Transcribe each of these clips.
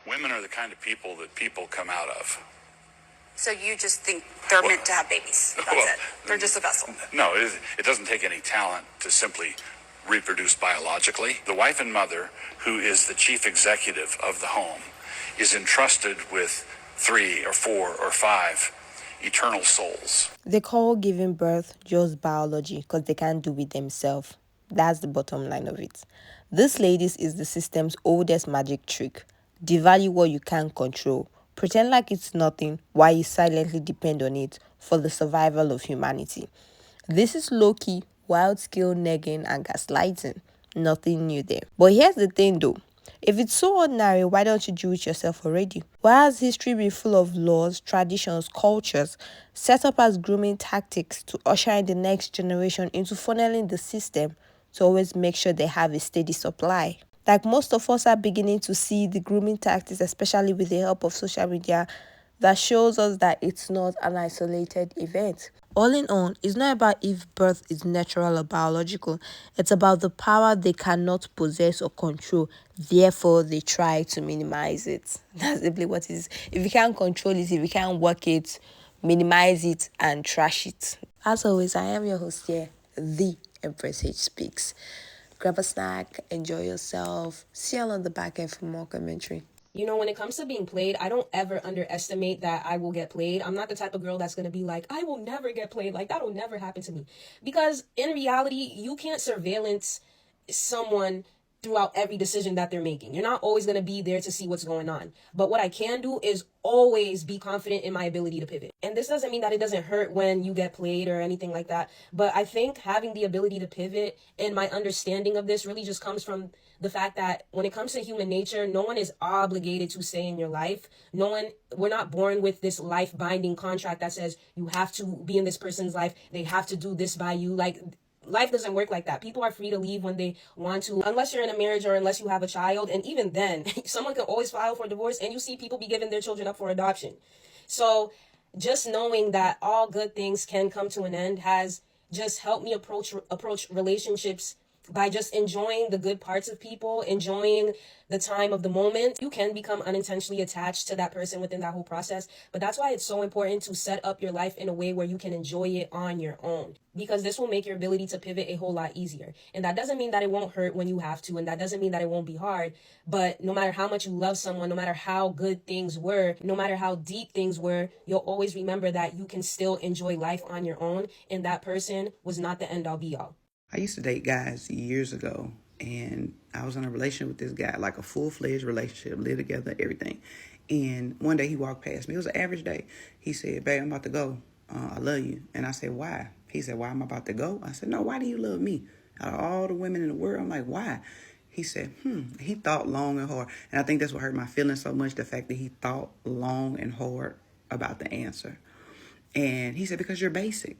Women are the kind of people that people come out of. So you just think they're meant to have babies. That's it. They're just a vessel. No, it doesn't take any talent to simply reproduce biologically. The wife and mother, who is the chief executive of the home, is entrusted with 3 or 4 or 5 eternal souls. They call giving birth just biology because they can't do it themselves. That's the bottom line of it. This, ladies, is the system's oldest magic trick. Devalue what you can't control. Pretend like it's nothing while you silently depend on it for the survival of humanity. This is low-key, wild-scale negging and gaslighting. Nothing new there. But here's the thing though. If it's so ordinary, why don't you do it yourself already? Why has history been full of laws, traditions, cultures set up as grooming tactics to usher in the next generation into funneling the system to always make sure they have a steady supply? Like most of us are beginning to see the grooming tactics, especially with the help of social media, that shows us that it's not an isolated event. All in all, it's not about if birth is natural or biological. It's about the power they cannot possess or control. Therefore, they try to minimize it. That's simply what it is. If you can't control it, if you can't work it, minimize it and trash it. As always, I am your host here, the Empress H Speaks. Grab a snack, enjoy yourself. See you on the back end for more commentary. You know, when it comes to being played, I don't ever underestimate that I will get played. I'm not the type of girl that's going to be like, I will never get played. Like, that'll never happen to me. Because in reality, you can't surveillance someone throughout every decision that they're making. You're not always going to be there to see what's going on. But what I can do is always be confident in my ability to pivot. And this doesn't mean that it doesn't hurt when you get played or anything like that. But I think having the ability to pivot and my understanding of this really just comes from the fact that when it comes to human nature, no one is obligated to stay in your life. We're not born with this life binding contract that says you have to be in this person's life. They have to do this by you. Like, life doesn't work like that. People are free to leave when they want to, unless you're in a marriage or unless you have a child. And even then, someone can always file for divorce, and you see people be giving their children up for adoption. So just knowing that all good things can come to an end has just helped me approach relationships by just enjoying the good parts of people, enjoying the time of the moment. You can become unintentionally attached to that person within that whole process. But that's why it's so important to set up your life in a way where you can enjoy it on your own, because this will make your ability to pivot a whole lot easier. And that doesn't mean that it won't hurt when you have to, and that doesn't mean that it won't be hard. But no matter how much you love someone, no matter how good things were, no matter how deep things were, you'll always remember that you can still enjoy life on your own, and that person was not the end all be all. I used to date guys years ago, and I was in a relationship with this guy, like a full-fledged relationship, live together, everything. And one day he walked past me. It was an average day. He said, babe, I'm about to go. I love you. And I said, why? He said, why am I about to go? I said, no, why do you love me? Out of all the women in the world, I'm like, why? He said, He thought long and hard. And I think that's what hurt my feelings so much, the fact that he thought long and hard about the answer. And he said, because you're basic.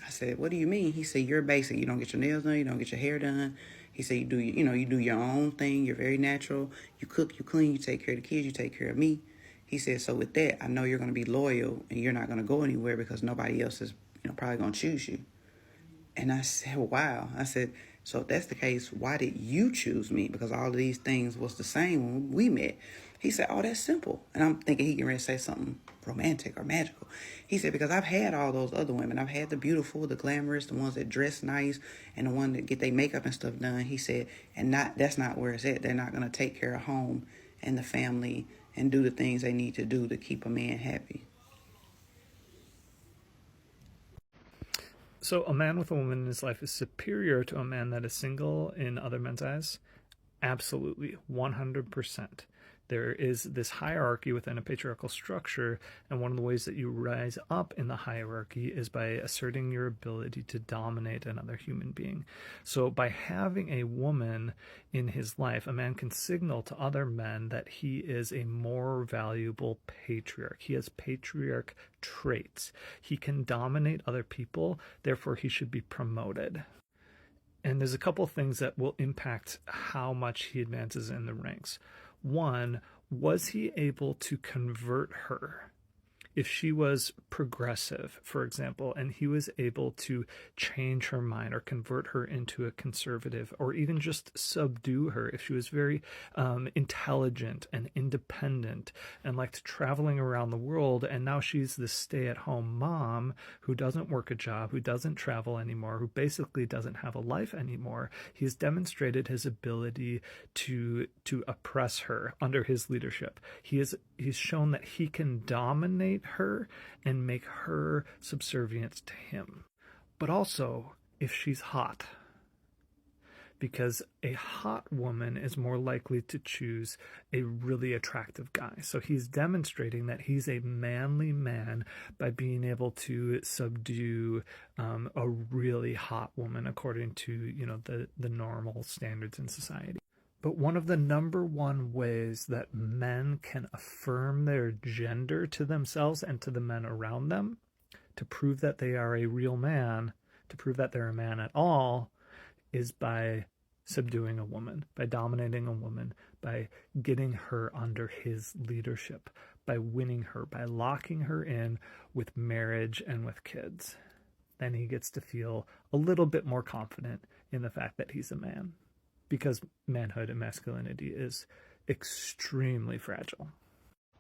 I said, what do you mean? He said, you're basic. You don't get your nails done. You don't get your hair done. He said, you do your own thing. You're very natural. You cook, you clean, you take care of the kids, you take care of me. He said, so with that, I know you're going to be loyal and you're not going to go anywhere because nobody else is, probably going to choose you. And I said, wow. I said, so if that's the case, why did you choose me? Because all of these things was the same when we met. He said, oh, that's simple. And I'm thinking he can really say something romantic or magical. He said, because I've had all those other women. I've had the beautiful, the glamorous, the ones that dress nice, and the one that get their makeup and stuff done. He said, and that's not where it's at. They're not going to take care of home and the family and do the things they need to do to keep a man happy. So a man with a woman in his life is superior to a man that is single in other men's eyes? Absolutely, 100%. There is this hierarchy within a patriarchal structure, and one of the ways that you rise up in the hierarchy is by asserting your ability to dominate another human being. So by having a woman in his life, a man can signal to other men that he is a more valuable patriarch. He has patriarch traits. He can dominate other people, therefore he should be promoted. And there's a couple of things that will impact how much he advances in the ranks. One, was he able to convert her If she was progressive, for example, and he was able to change her mind or convert her into a conservative, or even just subdue her, if she was very intelligent and independent and liked traveling around the world, and now she's this stay-at-home mom who doesn't work a job, who doesn't travel anymore, who basically doesn't have a life anymore, he's demonstrated his ability to oppress her under his leadership. He's shown that he can dominate her and make her subservient to him. But also, if she's hot, because a hot woman is more likely to choose a really attractive guy. So he's demonstrating that he's a manly man by being able to subdue a really hot woman according to, the normal standards in society. But one of the number one ways that men can affirm their gender to themselves and to the men around them, to prove that they are a real man, to prove that they're a man at all, is by subduing a woman, by dominating a woman, by getting her under his leadership, by winning her, by locking her in with marriage and with kids. Then he gets to feel a little bit more confident in the fact that he's a man, because manhood and masculinity is extremely fragile.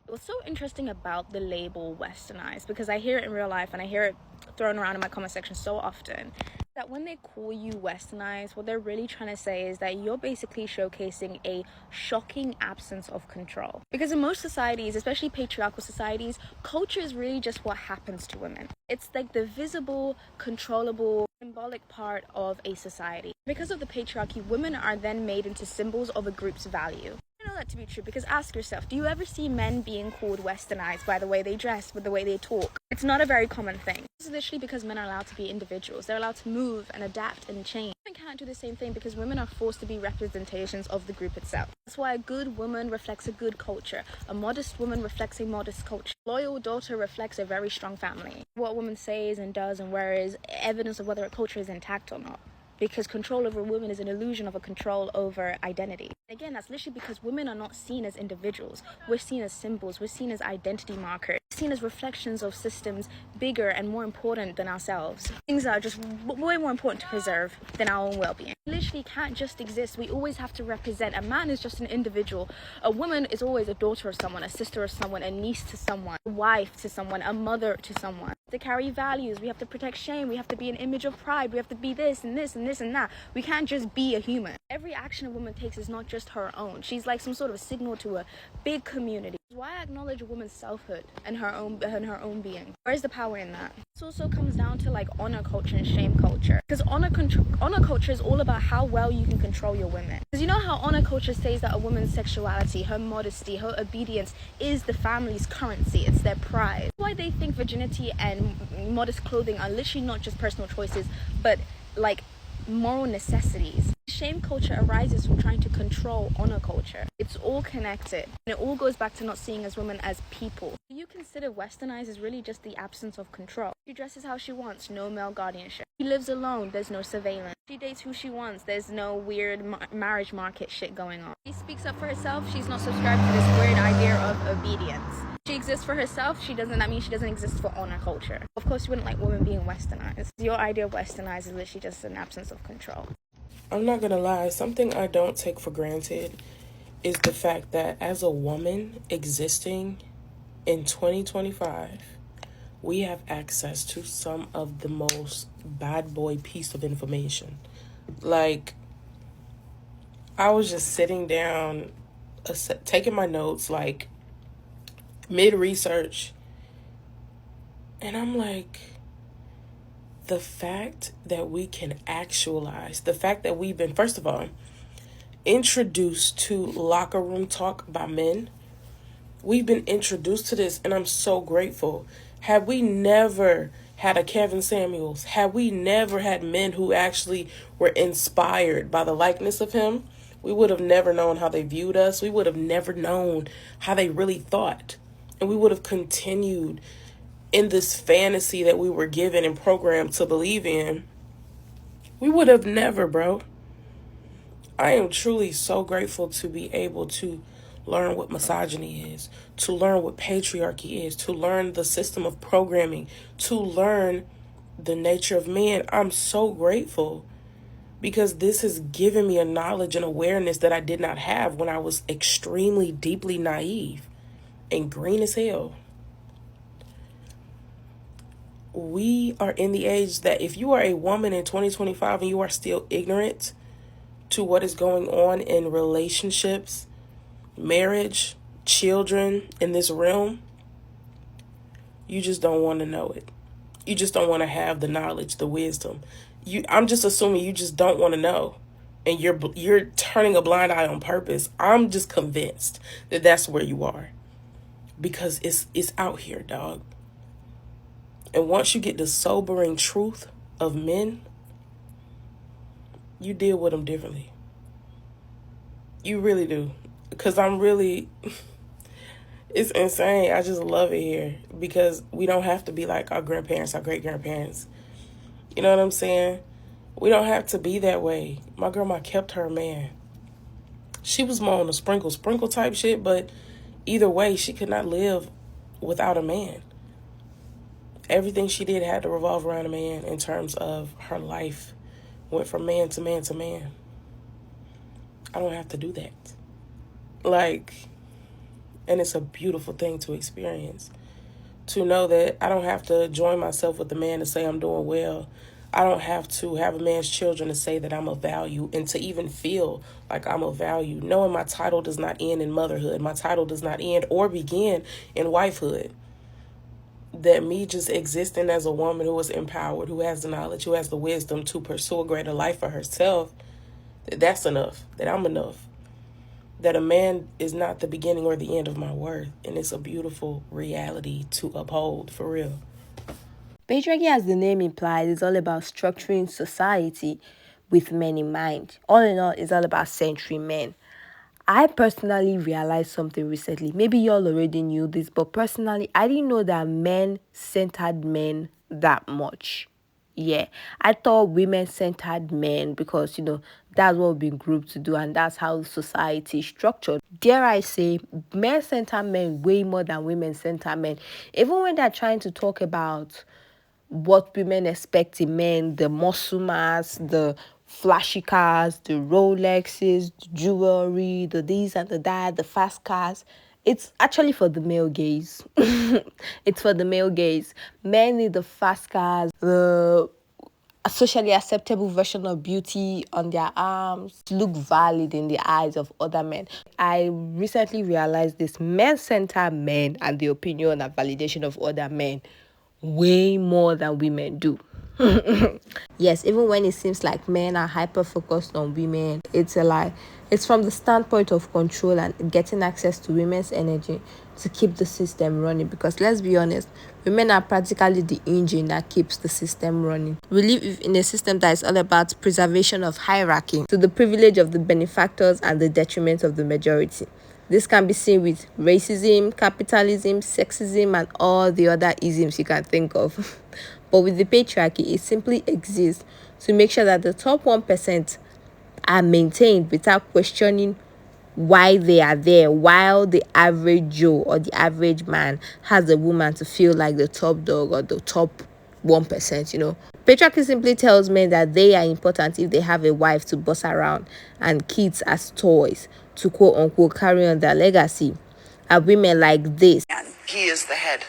What's so interesting about the label westernized, because I hear it in real life and I hear it thrown around in my comment section so often, that when they call you westernized, what they're really trying to say is that you're basically showcasing a shocking absence of control. Because in most societies, especially patriarchal societies, culture is really just what happens to women. It's like the visible, controllable, symbolic part of a society. Because of the patriarchy, women are then made into symbols of a group's value. I know that to be true, because ask yourself, do you ever see men being called westernized by the way they dress, with the way they talk? It's not a very common thing. This is literally because men are allowed to be individuals. They're allowed to move and adapt and change. Women can't do the same thing because women are forced to be representations of the group itself. That's why a good woman reflects a good culture. A modest woman reflects a modest culture. A loyal daughter reflects a very strong family. What a woman says and does and wears is evidence of whether a culture is intact or not. Because control over women is an illusion of a control over identity. Again, that's literally because women are not seen as individuals. We're seen as symbols. We're seen as identity markers. We're seen as reflections of systems bigger and more important than ourselves. Things that are just way more important to preserve than our own well-being. We literally can't just exist. We always have to represent. A man is just an individual. A woman is always a daughter of someone, a sister of someone, a niece to someone, a wife to someone, a mother to someone. To carry values, we have to protect shame, we have to be an image of pride, we have to be this and this and this and that. We can't just be a human. Every action a woman takes is not just her own. She's like some sort of signal to a big community. Why acknowledge a woman's selfhood and her own being? Where's the power in that? This also comes down to like honor culture and shame culture. Because honor culture is all about how well you can control your women. Because you know how honor culture says that a woman's sexuality, her modesty, her obedience is the family's currency. It's their pride. That's why they think virginity and modest clothing are literally not just personal choices, but like moral necessities. Shame culture arises from trying to control honor culture. It's all connected, and it all goes back to not seeing as women as people. You consider westernized as really just the absence of control. She dresses how she wants, no male guardianship. She lives alone, there's no surveillance. She dates who she wants, there's no weird marriage market shit going on. She speaks up for herself, she's not subscribed to this weird idea of obedience. She exists for herself, that means she doesn't exist for honor culture. Of course, you wouldn't like women being westernized. Your idea of westernized is literally just an absence of control. I'm not gonna lie, something I don't take for granted is the fact that as a woman existing in 2025, we have access to some of the most bad boy piece of information. Like, I was just sitting down, taking my notes, like, mid-research, and I'm like, the fact that we can actualize, the fact that we've been, first of all, introduced to locker room talk by men. We've been introduced to this, and I'm so grateful. Had we never had a Kevin Samuels, had we never had men who actually were inspired by the likeness of him, we would have never known how they viewed us. We would have never known how they really thought. And we would have continued in this fantasy that we were given and programmed to believe in. We would have never, bro. I am truly so grateful to be able to learn what misogyny is, to learn what patriarchy is, to learn the system of programming, to learn the nature of men. I'm so grateful because this has given me a knowledge and awareness that I did not have when I was extremely deeply naive and green as hell. We are in the age that if you are a woman in 2025 and you are still ignorant to what is going on in relationships, marriage, children in this realm, you just don't want to know it. You just don't want to have the knowledge, the wisdom. I'm just assuming you just don't want to know, and you're turning a blind eye on purpose. I'm just convinced that that's where you are, because it's out here, dog. And once you get the sobering truth of men, you deal with them differently. You really do, because it's insane. I just love it here because we don't have to be like our grandparents, our great-grandparents. You know what I'm saying? We don't have to be that way. My grandma kept her man. She was more on the sprinkle type shit, but either way, she could not live without a man. Everything she did had to revolve around a man in terms of her life. Went from man to man to man. I don't have to do that. And it's a beautiful thing to experience. To know that I don't have to join myself with the man to say I'm doing well. I don't have to have a man's children to say that I'm of value and to even feel like I'm of value. Knowing my title does not end in motherhood. My title does not end or begin in wifehood. That me just existing as a woman who is empowered, who has the knowledge, who has the wisdom to pursue a greater life for herself, that's enough. That I'm enough. That a man is not the beginning or the end of my worth. And it's a beautiful reality to uphold, for real. Patriarchy, as the name implies, is all about structuring society with men in mind. All in all, it's all about centering men. I personally realized something recently. Maybe y'all already knew this, but personally, I didn't know that men centered men that much. Yeah, I thought women centered men because, that's what we've been grouped to do and that's how society is structured. Dare I say, men center men way more than women center men. Even when they're trying to talk about what women expect in men, the muscle mass, the flashy cars, the Rolexes, the jewelry, the this and the that, the fast cars. It's actually for the male gaze. It's for the male gaze. Men need the fast cars, the socially acceptable version of beauty on their arms, to look valid in the eyes of other men. I recently realized this: men center men and the opinion and validation of other men way more than women do. Yes, even when it seems like men are hyper focused on women, it's a lie. It's from the standpoint of control and getting access to women's energy to keep the system running. Because let's be honest, women are practically the engine that keeps the system running. We live in a system that is all about preservation of hierarchy to the privilege of the benefactors and the detriment of the majority. This can be seen with racism, capitalism, sexism, and all the other isms you can think of. But with the patriarchy, it simply exists to make sure that the top 1% are maintained without questioning why they are there, while the average Joe or the average man has a woman to feel like the top dog or the top 1%. Patriarchy simply tells men that they are important if they have a wife to boss around and kids as toys to quote unquote carry on their legacy. And women like this. He is the head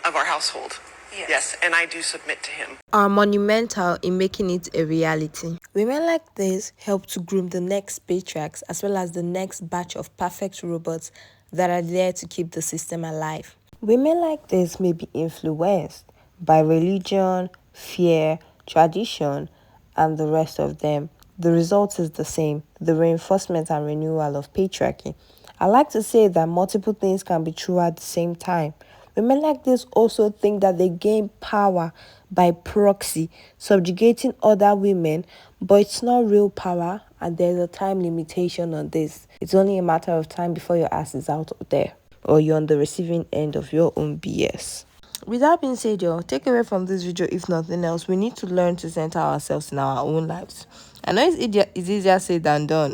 of our household. Yes, and I do submit to him. Are monumental in making it a reality. Women like this help to groom the next patriarchs as well as the next batch of perfect robots that are there to keep the system alive. Women like this may be influenced by religion, fear, tradition, and the rest of them. The result is the same: the reinforcement and renewal of patriarchy. I like to say that multiple things can be true at the same time. Women like this also think that they gain power by proxy, subjugating other women, but it's not real power and there's a time limitation on this. It's only a matter of time before your ass is out there or you're on the receiving end of your own BS. With that being said, y'all, take away from this video, if nothing else, we need to learn to center ourselves in our own lives. I know it's easier said than done.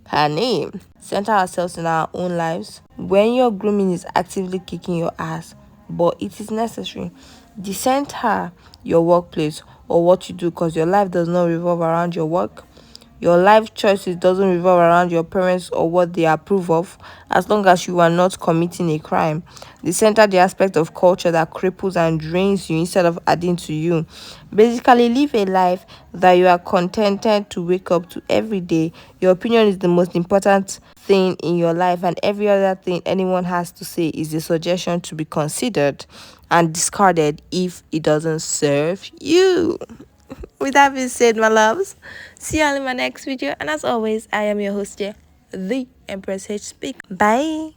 her name. Center ourselves in our own lives. When your grooming is actively kicking your ass, but it is necessary, decenter your workplace or what you do, because your life does not revolve around your work. Your life choices doesn't revolve around your parents or what they approve of, as long as you are not committing a crime. Decenter the aspect of culture that cripples and drains you instead of adding to you. Basically, live a life that you are contented to wake up to every day. Your opinion is the most important thing in your life, and every other thing anyone has to say is a suggestion to be considered and discarded if it doesn't serve you. With that being said, my loves, see you all in my next video. And as always, I am your host here, the Empress H Speak. Bye.